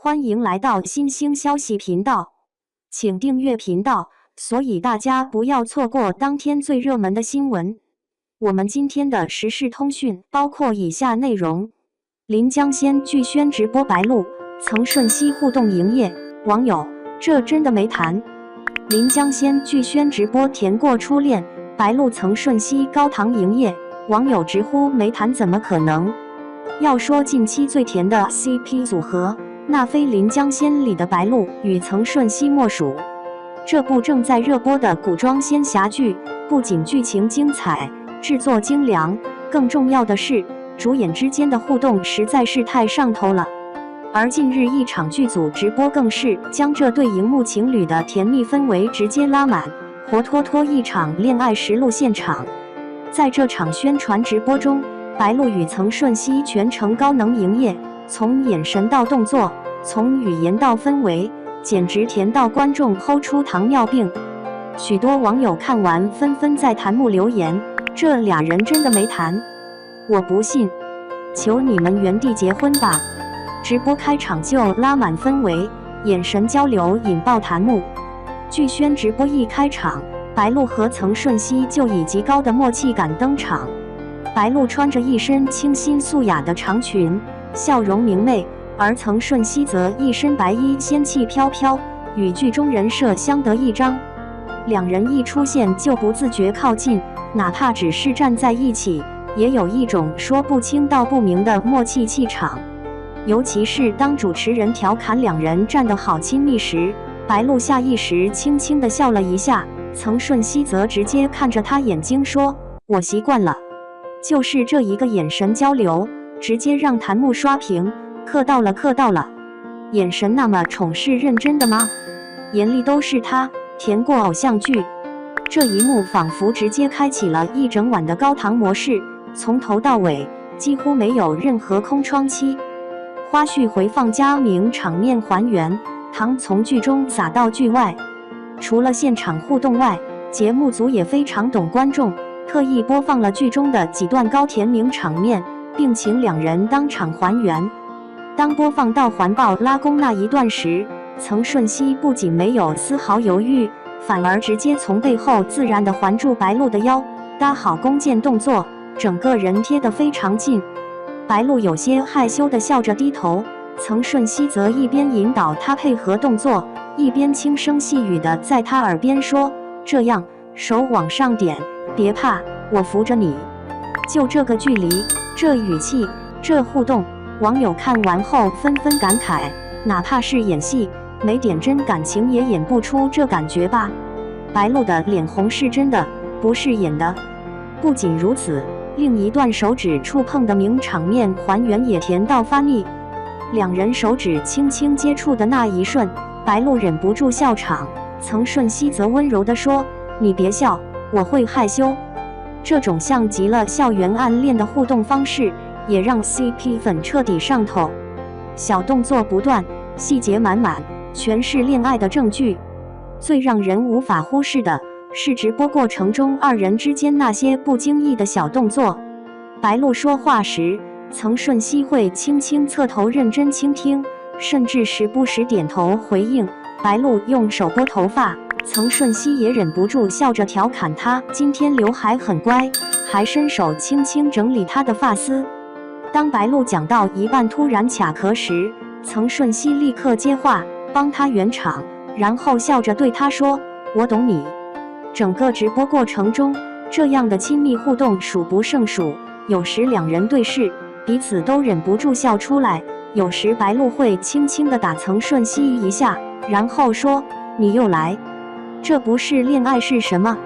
欢迎来到新兴消息频道，请订阅频道，所以大家不要错过当天最热门的新闻。我们今天的时事通讯包括以下内容：临江仙巨宣直播白鹿曾瞬息互动营业，网友这真的没谈。临江仙巨宣直播甜过初恋，白鹿曾瞬息高堂营业，网友直呼没谈怎么可能？要说近期最甜的 CP 组合，那非临江仙里的白鹿与曾舜晞莫属。这部正在热播的古装仙侠剧，不仅剧情精彩、制作精良，更重要的是，主演之间的互动实在是太上头了。而近日一场剧组直播更是将这对荧幕情侣的甜蜜氛围直接拉满，活脱脱一场恋爱实录现场。在这场宣传直播中，白鹿与曾舜晞全程高能营业，从眼神到动作，从语言到氛围，简直甜到观众齁出糖尿病。许多网友看完纷纷在弹幕留言：这俩人真的没谈？我不信，求你们原地结婚吧！直播开场就拉满氛围，眼神交流引爆弹幕。巨宣直播一开场，白鹿和曾舜晞就以极高的默契感登场。白鹿穿着一身清新素雅的长裙，笑容明媚，而曾舜晞则一身白衣，仙气飘飘，与剧中人设相得益彰。两人一出现就不自觉靠近，哪怕只是站在一起，也有一种说不清道不明的默契气场。尤其是当主持人调侃两人站得好亲密时，白鹿下意识轻轻地笑了一下，曾舜晞则直接看着他眼睛说：“我习惯了。”就是这一个眼神交流，直接让弹幕刷屏，磕到了，磕到了。眼神那么宠是认真的吗？眼里都是他，甜过偶像剧。这一幕仿佛直接开启了一整晚的高堂模式，从头到尾几乎没有任何空窗期。花絮回放加名场面还原，糖从剧中撒到剧外。除了现场互动外，节目组也非常懂观众，特意播放了剧中的几段高甜名场面，并请两人当场还原。当播放到环抱拉弓那一段时，曾舜晞不仅没有丝毫犹豫，反而直接从背后自然地环住白鹿的腰，搭好弓箭动作，整个人贴得非常近。白鹿有些害羞地笑着低头，曾舜晞则一边引导他配合动作，一边轻声细语地在他耳边说：“这样，手往上点，别怕，我扶着你。”就这个距离，这语气，这互动，网友看完后纷纷感慨，哪怕是演戏，没点真感情也演不出这感觉吧。白鹿的脸红是真的，不是演的。不仅如此，另一段手指触碰的名场面还原也甜到发腻。两人手指轻轻接触的那一瞬，白鹿忍不住笑场，曾舜晞则温柔地说：“你别笑，我会害羞。”这种像极了校园暗恋的互动方式，也让 CP 粉彻底上头。小动作不断，细节满满，全是恋爱的证据。最让人无法忽视的是直播过程中二人之间那些不经意的小动作。白鹿说话时，曾舜晞会轻轻侧头认真倾听，甚至时不时点头回应。白鹿用手拨头发，曾舜晞也忍不住笑着调侃他今天刘海很乖，还伸手轻轻整理他的发丝。当白鹿讲到一半突然卡壳时，曾舜晞立刻接话，帮他圆场，然后笑着对他说：“我懂你。”整个直播过程中，这样的亲密互动数不胜数。有时两人对视，彼此都忍不住笑出来；有时白鹿会轻轻地打曾舜晞一下，然后说：“你又来。”这不是恋爱是什么？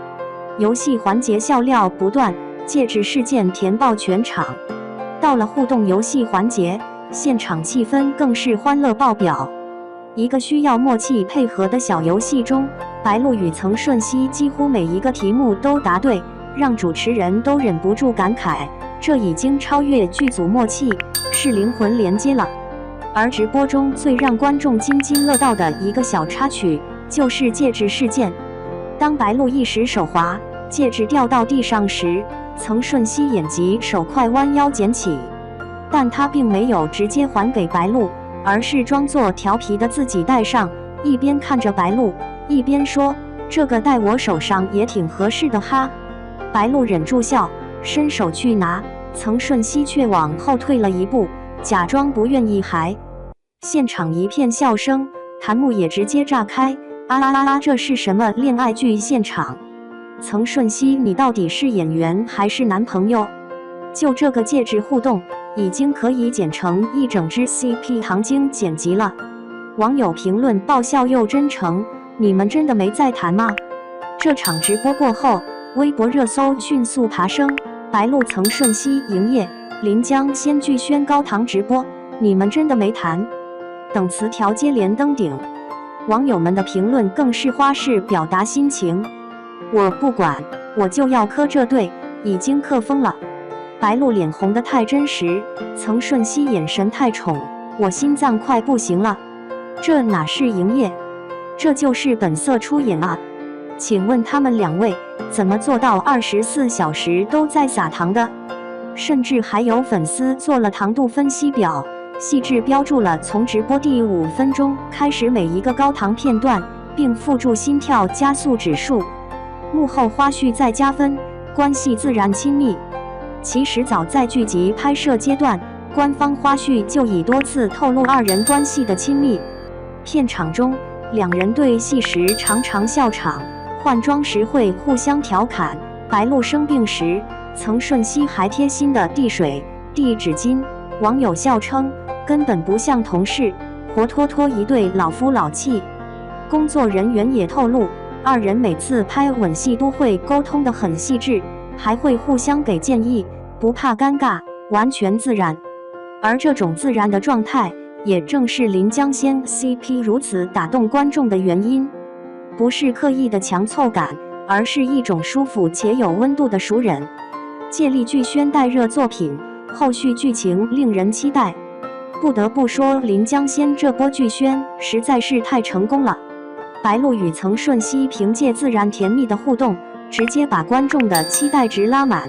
游戏环节笑料不断，戒指事件甜爆全场。到了互动游戏环节，现场气氛更是欢乐爆表。一个需要默契配合的小游戏中，白鹿与曾舜晞几乎每一个题目都答对，让主持人都忍不住感慨，这已经超越剧组默契，是灵魂连接了。而直播中最让观众津津乐道的一个小插曲，就是戒指事件。当白鹿一时手滑，戒指掉到地上时，曾舜晞眼疾手快弯腰捡起，但他并没有直接还给白鹿，而是装作调皮的自己戴上，一边看着白鹿，一边说：“这个戴我手上也挺合适的哈。”白鹿忍住笑，伸手去拿，曾舜晞却往后退了一步，假装不愿意还。现场一片笑声，弹幕也直接炸开，啊啦啦啦，这是什么恋爱剧现场？曾舜晞，你到底是演员还是男朋友？就这个介质互动，已经可以剪成一整支 CP 糖精剪辑了。网友评论爆笑又真诚，你们真的没在谈吗？这场直播过后，微博热搜迅速爬升，白鹿曾舜晞营业，临江仙剧宣高堂直播，你们真的没谈？等词条接连登顶，网友们的评论更是花式表达心情。我不管，我就要磕这对，已经磕疯了。白鹿脸红得太真实，曾舜晞眼神太宠，我心脏快不行了。这哪是营业，这就是本色出演啊！请问他们两位怎么做到24小时都在撒糖的？甚至还有粉丝做了糖度分析表，细致标注了从直播第5分钟开始每一个高糖片段，并附注心跳加速指数。幕后花絮再加分，关系自然亲密。其实早在剧集拍摄阶段，官方花絮就已多次透露二人关系的亲密。片场中，两人对戏时常常笑场，换装时会互相调侃。白鹿生病时，曾舜晞还贴心的递水、递纸巾，网友笑称根本不像同事，活脱脱一对老夫老妻。工作人员也透露，二人每次拍吻戏都会沟通得很细致，还会互相给建议，不怕尴尬，完全自然。而这种自然的状态，也正是临江仙 CP 如此打动观众的原因。不是刻意的强凑感，而是一种舒服且有温度的熟忍。借力剧宣带热作品，后续剧情令人期待。不得不说，临江仙这波剧宣实在是太成功了。白鹿与曾舜晞凭借自然甜蜜的互动，直接把观众的期待值拉满。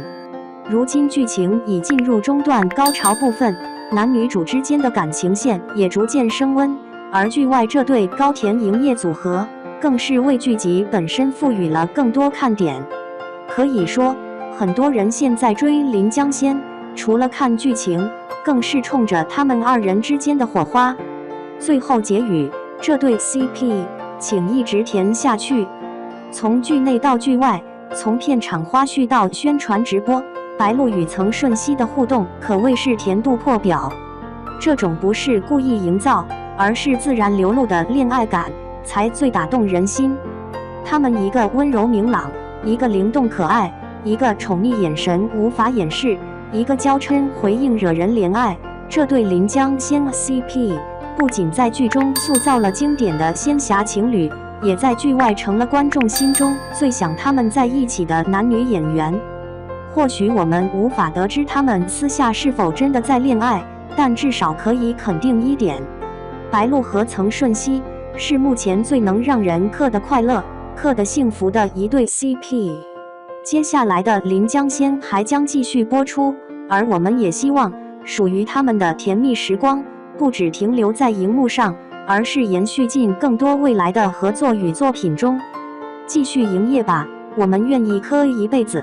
如今剧情已进入中段高潮部分，男女主之间的感情线也逐渐升温，而剧外这对高甜营业组合，更是为剧集本身赋予了更多看点。可以说，很多人现在追临江仙，除了看剧情，更是冲着他们二人之间的火花。最后结语，这对 CP 请一直甜下去。从剧内到剧外，从片场花絮到宣传直播，白鹿与曾舜晞的互动可谓是甜度破表。这种不是故意营造，而是自然流露的恋爱感，才最打动人心。他们一个温柔明朗，一个灵动可爱，一个宠溺眼神无法掩饰，一个娇嗔回应惹人怜爱。这对临江仙 CP 不仅在剧中塑造了经典的仙侠情侣，也在剧外成了观众心中最想他们在一起的男女演员。或许我们无法得知他们私下是否真的在恋爱，但至少可以肯定一点，白鹿和曾舜晞是目前最能让人嗑得快乐、嗑得幸福的一对 CP。接下来的临江仙还将继续播出，而我们也希望属于他们的甜蜜时光不只停留在荧幕上，而是延续进更多未来的合作与作品中。继续营业吧，我们愿意磕一辈子。